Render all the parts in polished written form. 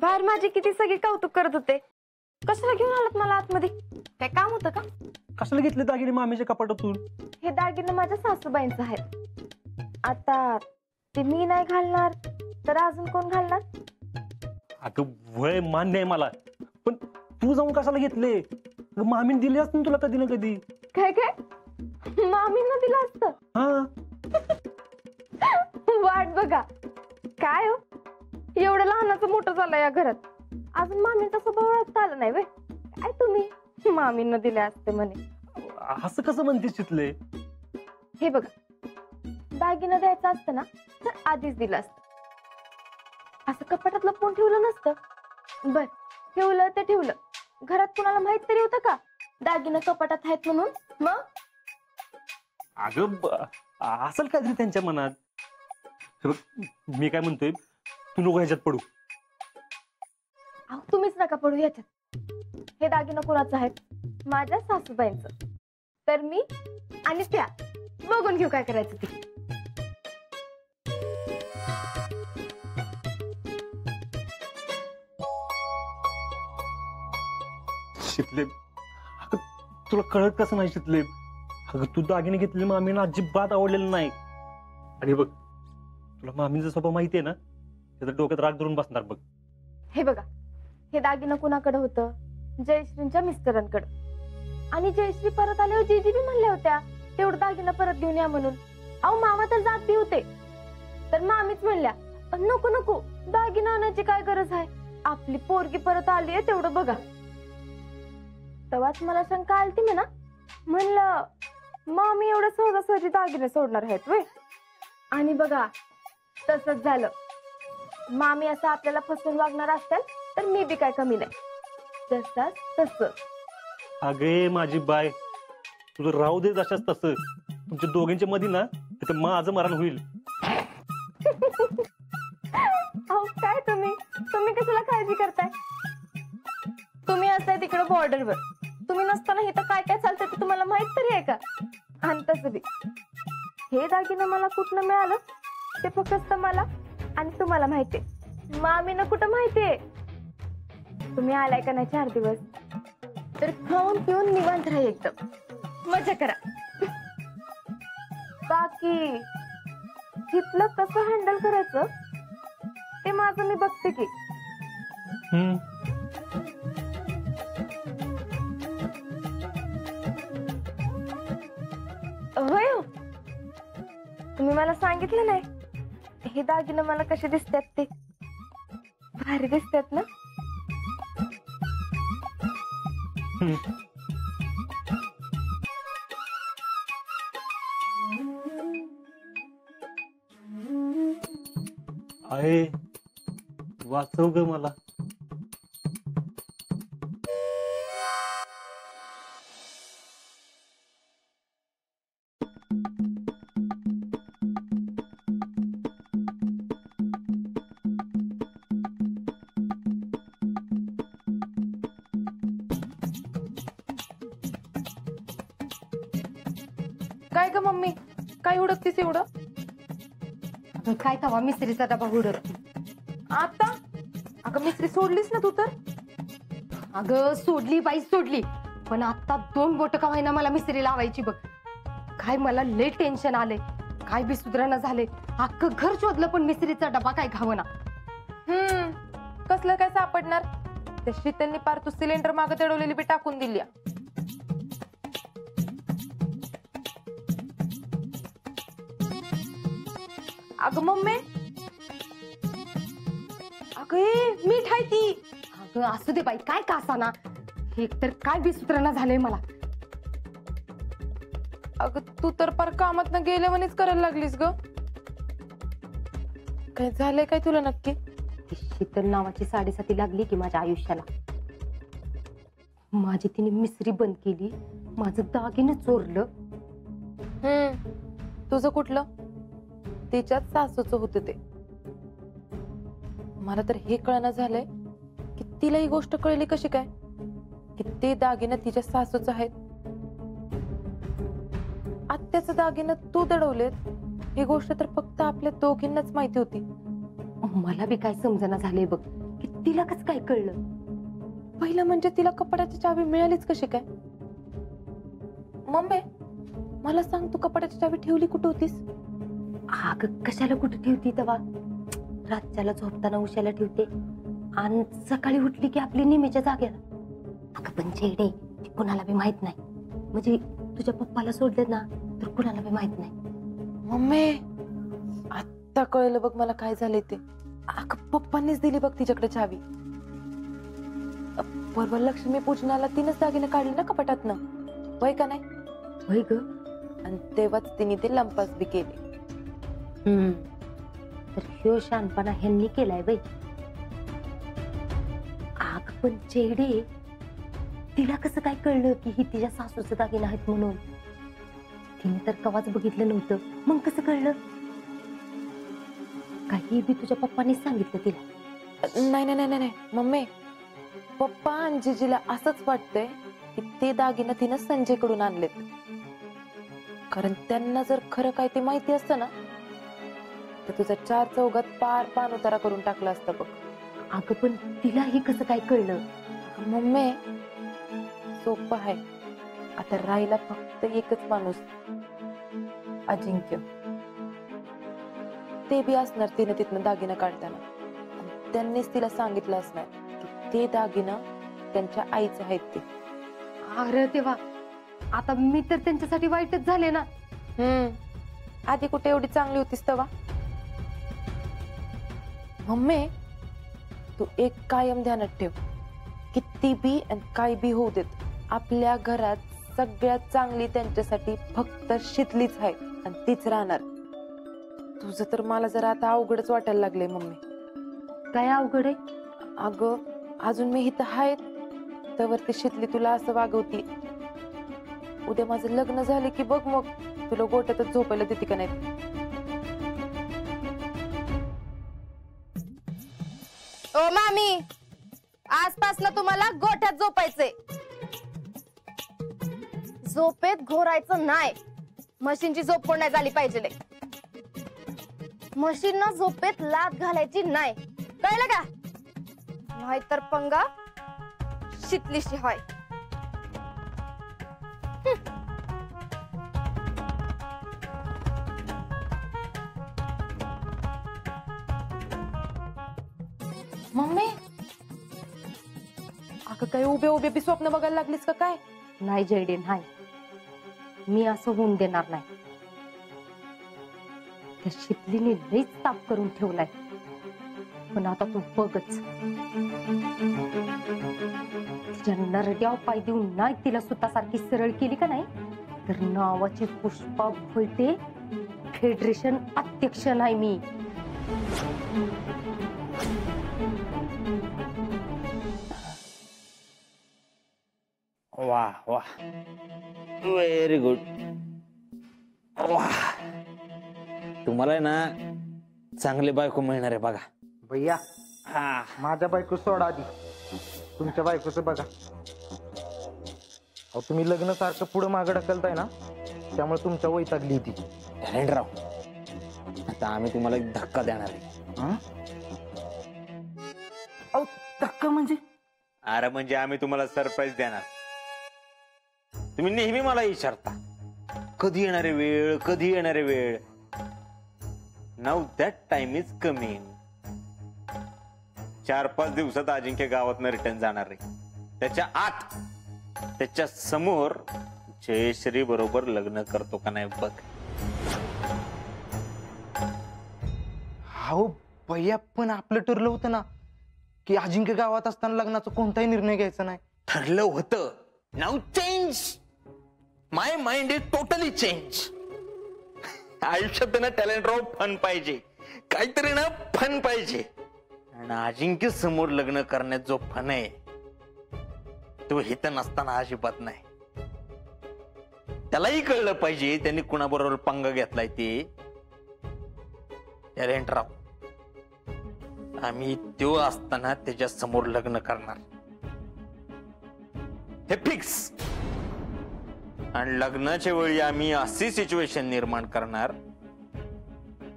बाहेर माझे किती सगळे कौतुक करत होते. कशाला घेऊन आलात मला आतमध्ये? काय काम होतं का? कशाला घेतले दागिने मामीच्या कपाटातून? हे दागिने माझ्या सासूबाईंचं आहेत. आता ते मी नाही घालणार तर अजून कोण घालणार? अगं वय मान्य आहे मला, पण तू जाऊन कशाला घेतले? मामीने दिले असते तुला कधी ना कधी. काय काय मामींना दिलं असतं? हा वाट बघा. काय हो, एवढं लहानाचं मोठं झालं या घरात, अजून मामींचा स्वभाव ओळखता आला नाही वे. काय तुम्ही मामींना दिले असते म्हणे? असं कसं म्हणतेस चितले? हे बघा, दागिना द्यायचा असतं ना तर आधीच दिलं असतं. असं कपाटात लपवून ठेवलं नसतं. बर, ठेवलं ते ठेवलं, घरात कुणाला माहित तरी होतं का दागिना कपाटात आहेत म्हणून? मग अगं असेल काहीतरी त्यांच्या मनात. हे बघ, मी काय म्हणतोय, तू नको ह्याच्यात पडू. अहो तुम्हीच नका पडू याच्यात. हे दागिना कुणाचं आहेत? माझ्या सासूबाईंचं. तर मी आणि त्या बघून घेऊ काय करायचं ते. शितले, अगं तुला कळत कसं नाही शितले? अगं तू दागिने घेतलेले मामीला अजिबात आवडलेलं नाही. आणि बघ, तुला मामीचा स्वभाव माहिती आहे ना, त्याचं डोक्यात राग धरून बसणार बघ. हे बघा, हे दागिनं कुणाकडे होतं? जयश्रींच्या मिस्टरांकडे. आणि जयश्री परत आल्यावर जीजी बी म्हणल्या होत्या तेवढं दागिना परत घेऊन या म्हणून. अहो मामा तर जात बी होते, तर मामीच म्हणल्या नको नको, दागिना आणायची काय गरज आहे, आपली पोरगी परत आली आहे तेवढं बघा. तेव्हाच मला शंका आलती म्हणा. म्हणलं मामी एवढं सहजासहजी दागिने सोडणार आहेत वे. आणि बघा तसंच झालं. मामी असं आपल्याला फसवून वागणार असतील तर मी बी काय कमी नाही. जसाच तसं. अगे माझी बाय, तुझं राहू दे जशाच तसं. तुमच्या दोघांच्या मध्ये ना तिथं माझं मरण होईल. अहो काय तुम्ही कशाला काळजी करताय? तुम्ही असताय तिकडे बॉर्डरवर, तुम्ही नसताना इथं काय काय चालतंय ते तुम्हाला माहित तरी आहे का? आणि तसं बी हे दागिनं मला कुठनं मिळालं ते फक्त मला आणि तुम्हाला माहितीये. मामीनं कुठं माहितीये? तुम्ही आलाय का नाही 4 दिवस, तर खाऊन पिऊन निवांत राहा, एकदम मजा करा. बाकी तिथलं कसं हँडल करायचं ते माझं मी बघते की. होय हो, तुम्ही मला सांगितलं नाही हे दागिनं मला कसे दिसतात ते. भारी दिसतात ना? आहे, वाचव ग मला. काय ग मम्मी, काय उडकतीस एवढं? काय तवा मिस्त्रीचा डबा उडत आता? अगं मिस्त्री सोडलीस ना तू तर. अगं सोडली बाई सोडली, पण आता 2 बोट का व्हायना मला मिस्त्री लावायची बघ. काय मला लय टेन्शन आले, काय बी सुधारणा झाले. अख्खं घर शोधलं पण मिस्त्रीचा डबा काय घावना. कसलं काय सापडणार? त्या शीतलनी पार तू सिलेंडर मागे चढवलेली बी टाकून दिली. अगं मम्मी, अगं मीठ आहे ती. अगं असू दे बाई, काय कासाना. एक तर काय बी सुधारणा झालंय मला. अगं तू तर पार कामात न गेल्यावानीच करायला लागलीस ग. काय झालंय काय तुला नक्की? ती शीतल नावाची साडेसाती लागली की माझ्या आयुष्याला. माझी तिने मिसरी बंद केली, माझं दागिनं चोरलं. तुझं कुठलं? तिच्याच सासूचं होतं ते. मला तर हे कळना झालंय की तिला ही गोष्ट कळली कशी काय की ते दागिनं तिच्या सासूचं आहेत. आत्याचं दागिनं तू दडवलेत ही गोष्ट तर फक्त आपल्या दोघींनाच माहिती होती. मला बी काय समजना झालंय बघ की तिला कसं काय कळलं? पहिलं म्हणजे तिला कपाटाची चावी मिळालीच कशी काय? मम्मी मला सांग, तू कपाटाची चावी ठेवली कुठे होतीस? अगं कशाला कुठे ठेवती तेव्हा? रातच्याला झोपताना उशाला ठेवते आणि सकाळी उठली की आपली नेहमीच्या जागेला. अगं पण चेडे, ती कुणाला बी माहित नाही. म्हणजे तुझ्या पप्पाला सोडलं ना तर कुणाला बी माहित नाही. मम्मी आता कळलं बघ मला काय झालंय ते. अगं पप्पांनीच दिली बघ तिच्याकडे चावी. परवा लक्ष्मी पूजनाला तिनंच दागिने काढले ना कपाटातनं, होय का नाही? होय ग. आणि तेव्हाच तिने ते लंपास बी केले. तर ह्यो शहाणपणा ह्यांनी केलाय बाई. आग पण चेडे, तिला कसं काय कळलं की ही तिच्या सासूचे दागिने आहेत म्हणून? तिने तर कवाच बघितलं नव्हतं, मग कसं कळलं? काही बी तुझ्या पप्पांनी सांगितलं तिला? नाही नाही नाही नाही मम्मी, पप्पा आणि जिजीला असंच वाटतंय की ते दागिने तिनं संजय कडून आणलेत. कारण त्यांना जर खरं काय ते माहिती असतं ना तर तुझा 4 चौघात पार पान उतारा करून टाकला असतं बघ. अगं पण तिला हे कसं काय कळलं? मम्मी सोपं आहे. आता राहिला फक्त एकच माणूस, अजिंक्य. ते बी असणार तिने तिथनं दागिना काढताना. त्यांनीच तिला सांगितलं असणार की ते दागिना त्यांच्या आईचे आहेत ते. अरे तेव्हा आता मी तर त्यांच्यासाठी वाईटच झाले ना. आधी कुठे एवढी चांगली होतीस तेव्हा? मम्मी तू एक कायम ध्यानात ठेव, किती बी आणि काय बी होऊ देत, आपल्या घरात सगळ्यात चांगली त्यांच्यासाठी फक्त शितलीच आहे आणि तीच राहणार. तुझं तर मला जरा आता अवघडच वाटायला लागलंय मम्मी. काय अवघड आहे? अगं अजून मी इथं आहे तर ती शितली तुला असं वागवती. उद्या माझं लग्न झालं की बघ मग तुला गोट्यातच झोपायला देते का नाही. ओ मामी, आजपासून तुम्हाला गोठ्यात झोपायचंय. झोपेत घोरायचं नाही. मशीनची झोप कोण नाही झाली पाहिजे. मशीन झोपेत लात घालायची नाही, कळलं का? नाहीतर पंगा शितलीशी होय. मम्मी अगं काही उभे उभे बी स्वप्न बघायला लागलीस का काय? नाही जयडे, नाही. मी असं होऊन देणार नाही. त्या शितलीने लईच ताप करून ठेवलाय. पण आता तू बघच, तिच्या नरड्याव पाय देऊन नाही तिला स्वतःसारखी सरळ केली का नाही तर नावाची पुष्पा भोयते फेडरेशन अध्यक्ष नाही मी. वाह वाह, व्हेरी गुड. वाह, तुम्हाला ना चांगली बायको मिळणार आहे बघा. भैया हा, माझ्या बायको सोडा आधी, तुमच्या बायकोचं बघा. अहो तुम्ही लग्न सारखं पुढं मागं ढकलताय ना, त्यामुळे तुमच्या वैतागली ती. राव, आता आम्ही तुम्हाला एक धक्का देणार आहे. अहो धक्का म्हणजे? अरे म्हणजे आम्ही तुम्हाला सरप्राईज देणार. तुम्ही नेहमी मला विचारता कधी येणारे वेळ, कधी येणारे वेळ. Now that time is coming. 4-5 दिवसात अजिंक्य गावातनं रिटर्न जाणार आहे. त्याच्या आत त्याच्या समोर जयश्री बरोबर लग्न करतो का नाही बघ. हो भैया, पण आपलं ठरलं होतं ना की अजिंक्य गावात असताना लग्नाचा कोणताही निर्णय घ्यायचा नाही. ठरलं होतं. Now change. My mind is totally change. आयुष्यात ना टॅलेंट राव फन पाहिजे, काहीतरी ना फन पाहिजे. आणि अजिंक्य समोर लग्न करण्यात जो फन आहे तो हिथं नसताना अजिबात नाही. त्यालाही कळलं पाहिजे त्यांनी कुणाबरोबर पंगा घेतलाय ते. टॅलेंट राव, आम्ही तो असताना त्याच्या समोर लग्न करणार हे फिक्स. आणि लग्नाच्या वेळी आम्ही अशी सिच्युएशन निर्माण करणार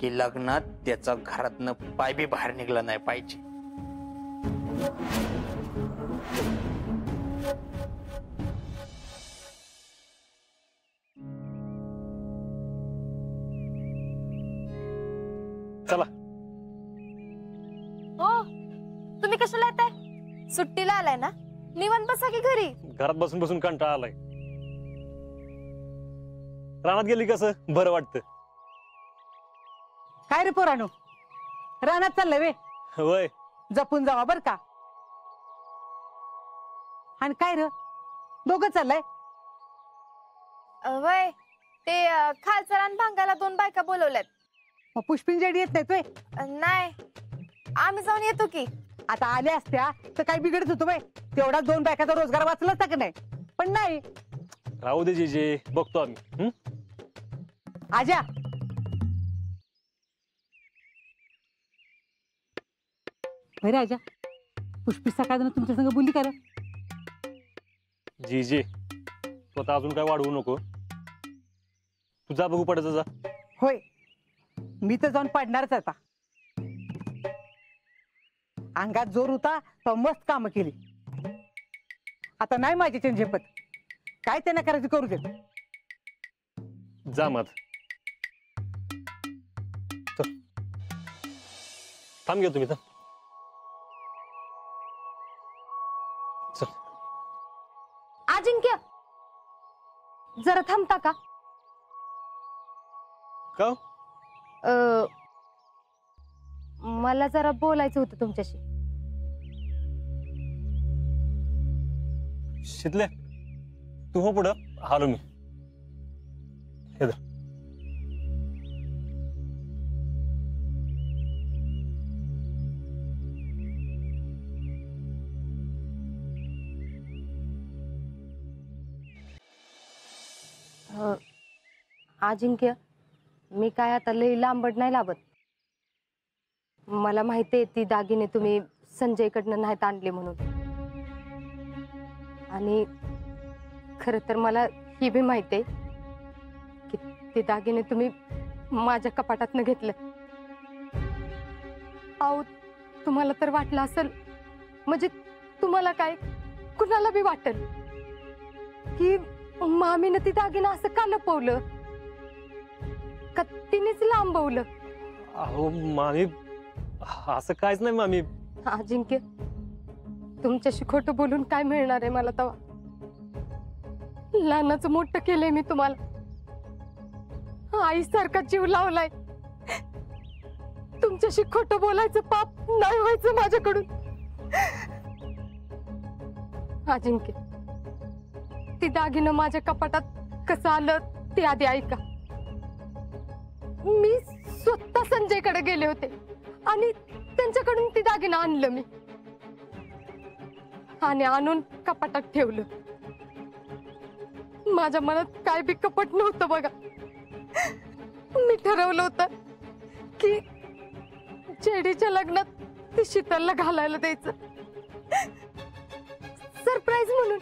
की लग्नात त्याचा घरातनं पाय बी बाहेर निघला नाही पाहिजे. चला. हो, तुम्ही कशाला येताय? सुट्टीला आलाय ना, निवांत बसा की घरी. घरात बसून बसून कंटाळा आलाय. रानात गेली कसं बरं वाटतं. काय रे पोरानो, रानात चाललंय वे? वय जपून जावा बर का. आणि काय र दोघं चाललंय? वय ते खालचा रान भांगायला 2 बायका बोलवल्यात. मग पुष्पिंजडी येत नाही नाही, आम्ही जाऊन येतो की. आता आल्या असत्या तर काय बिघडत होतो बाय, तेवढा 2 बायकाचा रोजगार वाचला असता का नाही. पण नाही. राहू दे जीजे, बघतो आम्ही. आजा अरे आजा, पुष्पी सकाळ तुमच्या संग बोलली का रे? जीजे तू आता अजून काय वाढवू नको. तू जा बघू पडायचं जा. होय, मी तर जाऊन पडणारच आता. अंगात जोर होता तर मस्त काम केली. आता नाही माझी झंझेपत, काय त्यांना करायचं करू दे. जा मत. थांब घ्या तुम्ही. चल. अजिंक्य, जरा थांबता का? का? मला जरा बोलायचं होतं तुमच्याशी. शितल्या तू हो पुढं, आलो मी. हे धर. अजिंक्य, मी काय आता लई लांबड नाही लावत. मला माहिती आहे ती दागिने तुम्ही संजयकडनं नाहीत आणले म्हणून. आणि खरं तर मला ही बी माहिती आहे की ते दागिने तुम्ही माझ्या कपाटातनं घेतले. अहो, तुम्हाला तर वाटलं असेल, म्हणजे तुम्हाला काय, कुणाला बी वाटेल की मामीनं ती दागिना असं का लपवलं, का तिनेच लांबवलं. अहो मामी, असं काहीच नाही मामी. अजिंक्य, तुमच्याशी खोटं बोलून काय मिळणार आहे मला तवा. लहानाचं मोठं केलंय मी तुम्हाला, आईसारखा जीव लावलाय. तुमच्याशी खोटं बोलायचं पाप नाही व्हायचं माझ्याकडून. अजिंक्य, ती दागिनं माझ्या कपाटात कसं आलं ते आधी ऐका. मी स्वतः संजयकडे गेले होते आणि त्यांच्याकडून ती दागिनं आणलं मी, आणि आणून कपाटात ठेवलं. माझ्या मनात काय बी कपट नव्हतं बघा. मी ठरवलं होतं की जेडीच्या लग्नात ती शीतलला घालायला द्यायचं, सरप्राईज म्हणून.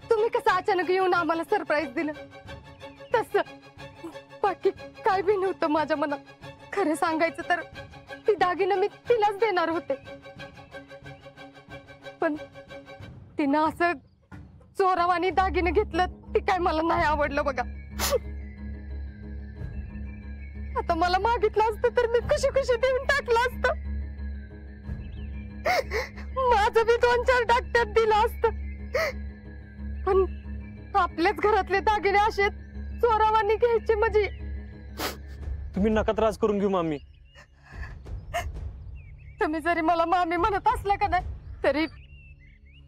तुम्ही कसं अचानक येऊन आम्हाला सरप्राईज दिलं, तसं. बाकी काय बी नव्हतं माझ्या मनात. खरं सांगायचं तर ती दागिनं मी तिलाच देणार होते, पण तिनं असं चोरावानी दागिनं घेतलं, ती काय मला नाही आवडलं बघा. आता मला मागितलं असतं तर मी खुशी खुशी देऊन टाकलं असतं. माझं बी 2-4 डाकट्यात दिलं असतं, पण आपल्याच घरातले दागिने असे चोरावानी घ्यायचे म्हणजे. तुम्ही नका त्रास करून घेऊ मामी. तुम्ही जरी मला मामी म्हणत असला का नाही, तरी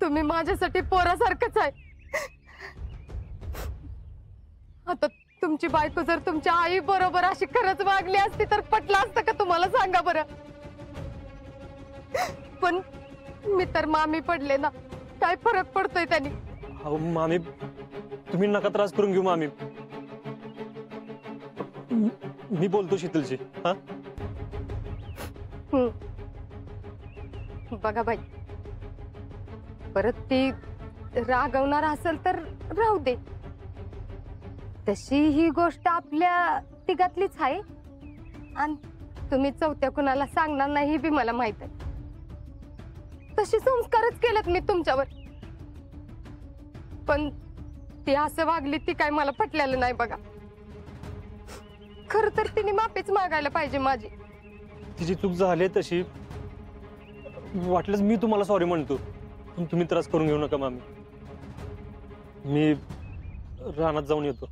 तुम्ही माझ्यासाठी पोरासारखंच आहे. आता तुमची बायको जर तुमच्या आई बरोबर अशी खरंच वागली असती तर पटलं असतं का तुम्हाला, सांगा बरं. पण मी तर मामी पडले ना, काय फरक पडतोय त्यांनी. अहो मामी, तुम्ही नका त्रास करून घेऊ मामी. मी बोलतो शीतलशी. हा, बघा बाई, परत ती रागवणार असेल तर राहू दे. तशी ही गोष्ट आपल्या तिघातलीच आहे, आणि तुम्ही चौथ्या कुणाला सांगणार नाही हे बी मला माहित आहे. तसे संस्कारच केलेत मी तुमच्यावर, पण ती असं वागली ती काय मला पटलेलं नाही बघा. खर तर तिने माफीच मागायला पाहिजे माझी. तिची चूक झाली तशी, वाटलंच मी तुम्हाला सॉरी म्हणतो, पण तुम्ही त्रास करून घेऊ नका मामी. मी रानात जाऊन येतो.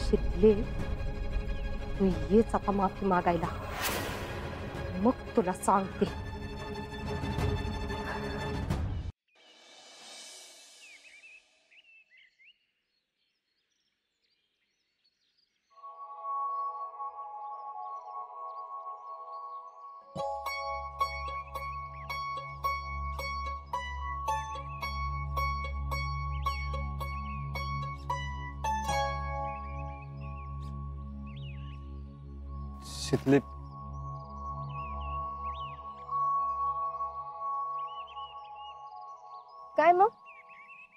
शिकले तू येच आता माफी मागायला, मग तुला सांगते. शितले, काय मग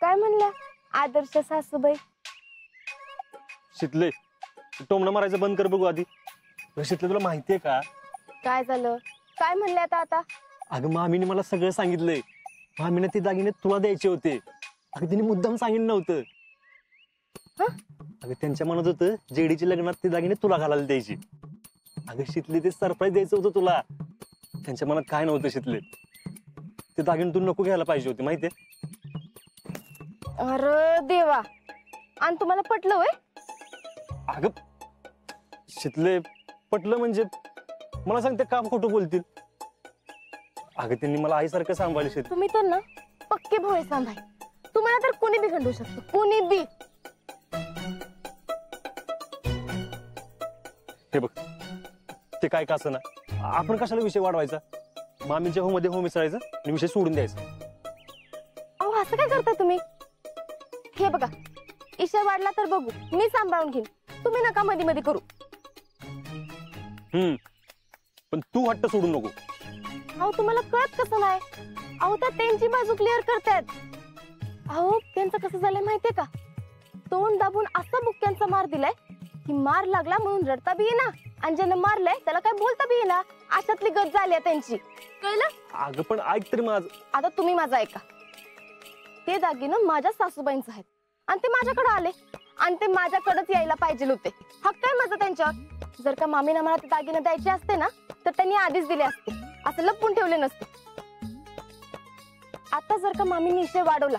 काय म्हणल्या आदर्श सासूबाई? शितले, टोमणं मारायचं बंद कर बघू आधी. शितले, तुला माहितीये का काय झालं? काय म्हणले आता? अगं मामीने मला सगळं सांगितलंय. मामीने ते दागिने तुला द्यायचे होते. अगं तिने मुद्दाम सांगितलं नव्हतं. अगं त्यांच्या मनात होतं जेडीच्या लग्नात ते दागिने तुला घालायला द्यायची. अगं शितले, ते सरप्राईज द्यायचं होतं तुला. त्यांच्या मनात काय नव्हतं शितले, ते दागिने तू नको घ्यायला पाहिजे होते माहितीये. अरे देवा, आणि तुम्हाला पटलं होय? अगं शितले, पटलं म्हणजे मला सांग ते काम खोटं बोलतील. अगं त्यांनी मला आईसारखं सांभाळले शितले. तुम्ही तर ना पक्के भोळे सांभाळ. तुम्हाला तर कोणी बी खंडू शकतो, कोणी बी. हे बघ, ते काय का असं ना, आपण कशाला विषय वाढवायचा. मामीच्या हो मध्ये हो मिसळायचं आणि विषय सोडून द्यायचा. अहो असं काय करताय तुम्ही? हे बघा, ईशा वाढला तर बघू, मी सांभाळून घेईन. तुम्ही नका मध्ये मध्ये करू. पण तू हट्ट सोडू नको. अहो तुम्हाला कळत कसं नाही? अहो त्या त्यांची बाजू क्लिअर करतायत. अहो त्यांचं कसं झालंय माहितीये का? तोंड दाबून असा बुक्क्यांचा मार दिलाय की मार लागला म्हणून रडता बी येईना, आणि ज्यानं मारलंय त्याला काय बोलता बी येईना. अशातली गत झाली आहे त्यांची, कळलं? अगं पण ऐक तरी माझं. आता तुम्ही माझं ऐका. ते दागिनं माझ्या सासूबाईंचं आहेत आणि ते माझ्याकडे आले, आणि ते माझ्याकडेच यायला पाहिजे होते. हक्क आहे माझा त्यांच्यावर. जर का मामीने मला ते दागिने द्यायचे असते ना, तर त्यांनी आधीच दिले असते, असं लपवून ठेवले नसते. आता जर का मामीने विषय वाढवला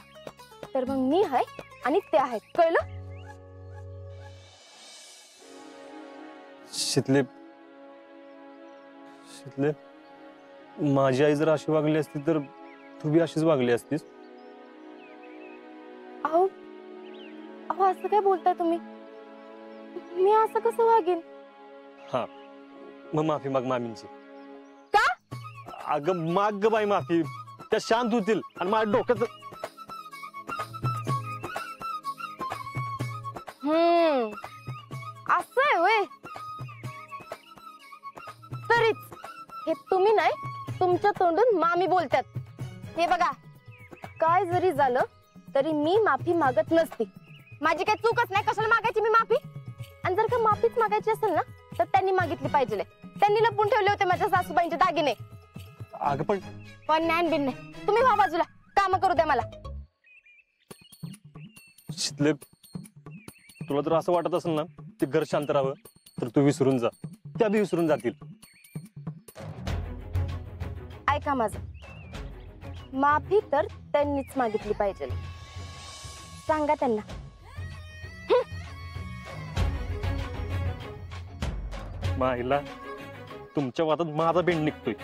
तर मग मी आहे आणि ते आहेत, कळलं? शितले, शितले, माझी आई जर अशी वागली असती तर तू बी अशीच वागली असतीस. अहो अहो असं काय बोलताय तुम्ही? मी असं कसं वागेन? हा, मग माफी माग मामींची. का? अगं माग ग बाई माफी, त्या शांत होतील आणि माझ्या डोक्यात. असं आहे होय? तरीच हे तुम्ही नाही, तुमच्या तोंडून मामी बोलतात. हे बघा, काय जरी झालं तरी मी माफी मागत नसते. माझी काही चूकच नाही, कशाला मागायची मी माफी? आणि जर का माफीच मागायची असेल ना, तर त्यांनी मागितली पाहिजे. त्यांनी लपून ठेवले होते माझ्या सासूबाईंचे दागिने. अगं पण ज्ञान बिन नाही. तुम्ही व्हा बाजूला, काम करू द्या मला. शितले, तुला जर असं वाटत असेल ना ते घर शांत राहावं, तर तू विसरून जा. त्या बी विसरून जातील. ऐका माझं, माफी तर त्यांनीच मागितली पाहिजे. सांगा त्यांना. माईला तुमच्या वादात माझा बेंड निघतोय.